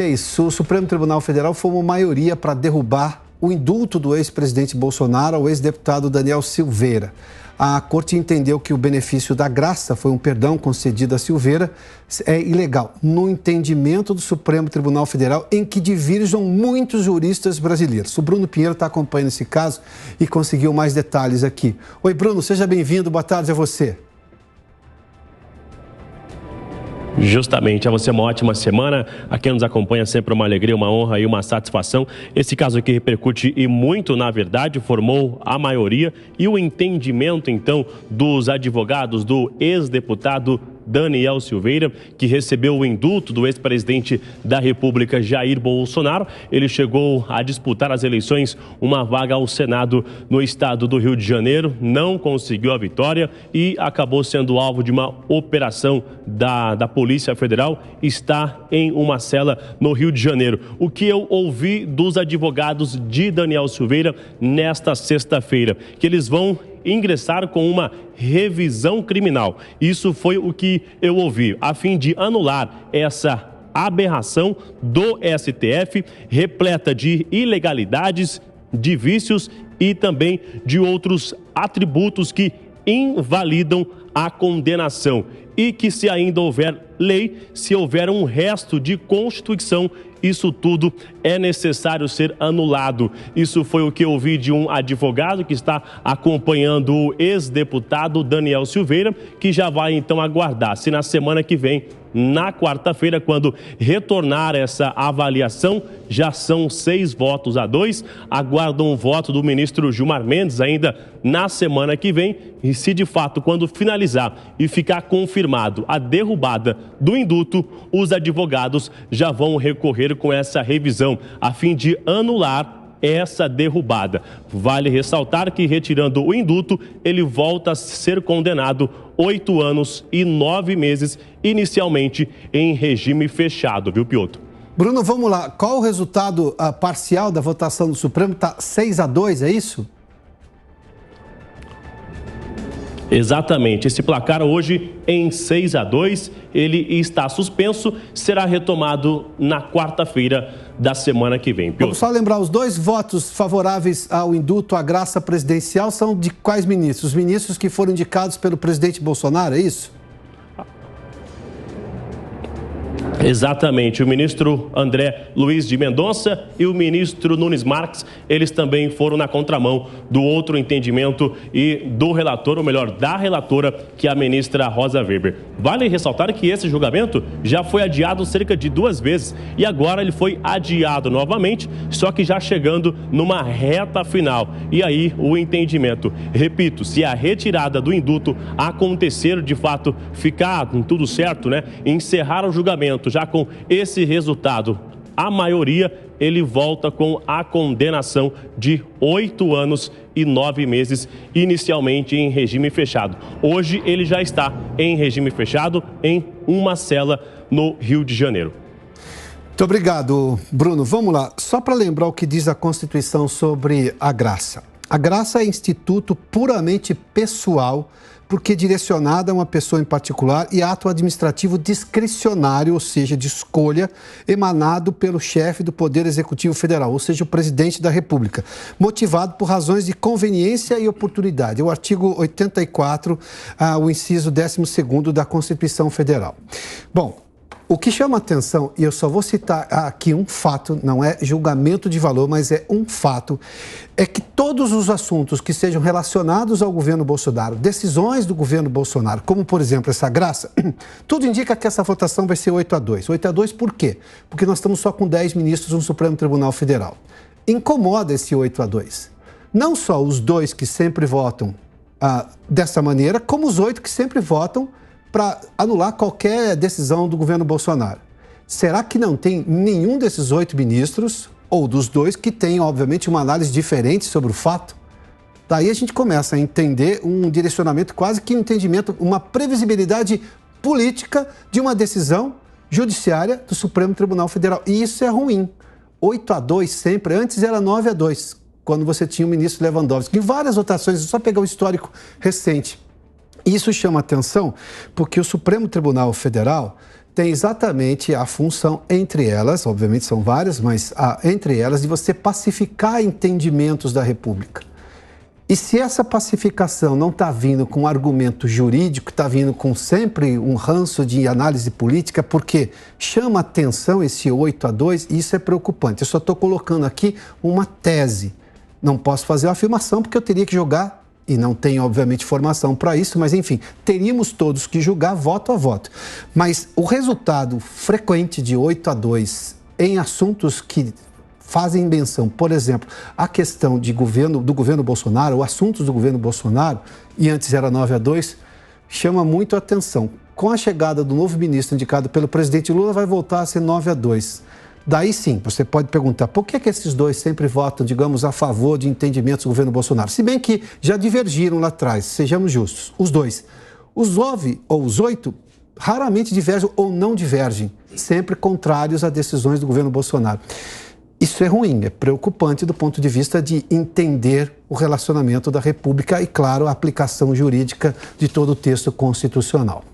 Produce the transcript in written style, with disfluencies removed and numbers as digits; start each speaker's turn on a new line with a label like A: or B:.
A: É isso, o Supremo Tribunal Federal formou maioria para derrubar o indulto do ex-presidente Bolsonaro ao ex-deputado Daniel Silveira. A Corte entendeu que o benefício da graça, foi um perdão concedido a Silveira, é ilegal, no entendimento do Supremo Tribunal Federal, em que divergem muitos juristas brasileiros. O Bruno Pinheiro está acompanhando esse caso e conseguiu mais detalhes aqui. Oi, Bruno, seja bem-vindo, boa tarde a você.
B: Justamente, a você uma ótima semana. A quem nos acompanha sempre uma alegria, uma honra e uma satisfação. Esse caso aqui repercute e muito, na verdade, formou a maioria e o entendimento, então, dos advogados do ex-deputado Daniel Silveira, que recebeu o indulto do ex-presidente da República, Jair Bolsonaro. Ele chegou a disputar as eleições, uma vaga ao Senado no estado do Rio de Janeiro, não conseguiu a vitória e acabou sendo alvo de uma operação da Polícia Federal, está em uma cela no Rio de Janeiro. O que eu ouvi dos advogados de Daniel Silveira nesta sexta-feira, que eles vão ingressar com uma revisão criminal. Isso foi o que eu ouvi, a fim de anular essa aberração do STF, repleta de ilegalidades, de vícios e também de outros atributos que invalidam a condenação. E que, se ainda houver lei, se houver um resto de Constituição, isso tudo é necessário ser anulado. Isso foi o que eu ouvi de um advogado que está acompanhando o ex-deputado Daniel Silveira, que já vai então aguardar se na semana que vem, na quarta-feira, quando retornar essa avaliação, já são 6-2, aguardam o voto do ministro Gilmar Mendes ainda na semana que vem, e se de fato, quando finalizar e ficar confirmado a derrubada do indulto, os advogados já vão recorrer com essa revisão, a fim de anular essa derrubada. Vale ressaltar que, retirando o indulto, ele volta a ser condenado 8 anos e 9 meses, inicialmente em regime fechado, viu, Piotr?
A: Bruno, vamos lá. Qual o resultado parcial da votação do Supremo? Está 6-2, é isso?
B: Exatamente. Esse placar hoje em 6-2, ele está suspenso, será retomado na quarta-feira da semana que vem.
A: Vamos só lembrar, os 2 votos favoráveis ao indulto à graça presidencial são de quais ministros? Os ministros que foram indicados pelo presidente Bolsonaro, é isso?
B: Exatamente, o ministro André Luiz de Mendonça e o ministro Nunes Marques, eles também foram na contramão do outro entendimento e do relator, ou melhor, da relatora, que é a ministra Rosa Weber. Vale ressaltar que esse julgamento já foi adiado cerca de 2 vezes e agora ele foi adiado novamente, só que já chegando numa reta final. E aí o entendimento, repito, se a retirada do indulto acontecer, de fato, ficar tudo certo, né, encerrar o julgamento já com esse resultado, a maioria, ele volta com a condenação de 8 anos e 9 meses, inicialmente em regime fechado. Hoje ele já está em regime fechado em uma cela no Rio de Janeiro.
A: Muito obrigado, Bruno. Vamos lá, só para lembrar o que diz a Constituição sobre a graça. A graça é instituto puramente pessoal, porque direcionada a uma pessoa em particular, e ato administrativo discricionário, ou seja, de escolha, emanado pelo chefe do Poder Executivo Federal, ou seja, o presidente da República, motivado por razões de conveniência e oportunidade. É o artigo 84, o inciso 12º da Constituição Federal. Bom, o que chama atenção, e eu só vou citar aqui um fato, não é julgamento de valor, mas é um fato, é que todos os assuntos que sejam relacionados ao governo Bolsonaro, decisões do governo Bolsonaro, como, por exemplo, essa graça, tudo indica que essa votação vai ser 8-2. 8-2 por quê? Porque nós estamos só com 10 ministros no Supremo Tribunal Federal. Incomoda esse 8-2. Não só os 2 que sempre votam dessa maneira, como os 8 que sempre votam para anular qualquer decisão do governo Bolsonaro. Será que não tem nenhum desses 8 ministros, ou dos 2, que tem, obviamente, uma análise diferente sobre o fato? Daí a gente começa a entender um direcionamento, quase que um entendimento, uma previsibilidade política de uma decisão judiciária do Supremo Tribunal Federal. E isso é ruim. 8-2 sempre, antes era 9-2, quando você tinha o ministro Lewandowski. Em várias votações, é só pegar o histórico recente. Isso chama atenção porque o Supremo Tribunal Federal tem exatamente a função, entre elas, obviamente são várias, mas entre elas, de você pacificar entendimentos da República. E se essa pacificação não está vindo com argumento jurídico, está vindo com sempre um ranço de análise política, porque chama atenção esse 8-2, e isso é preocupante. Eu só estou colocando aqui uma tese. Não posso fazer uma afirmação, porque eu teria que julgar, e não tenho, obviamente, formação para isso, mas, enfim, teríamos todos que julgar voto a voto. Mas o resultado frequente de 8-2 em assuntos que fazem menção, por exemplo, a questão do governo Bolsonaro, ou assuntos do governo Bolsonaro, e antes era 9-2, chama muito a atenção. Com a chegada do novo ministro indicado pelo presidente Lula, vai voltar a ser 9-2. Daí sim, você pode perguntar, por que esses dois sempre votam, digamos, a favor de entendimentos do governo Bolsonaro? Se bem que já divergiram lá atrás, sejamos justos, os dois. Os 9 ou os 8 raramente divergem ou não divergem, sempre contrários a decisões do governo Bolsonaro. Isso é ruim, é preocupante do ponto de vista de entender o relacionamento da República e, claro, a aplicação jurídica de todo o texto constitucional.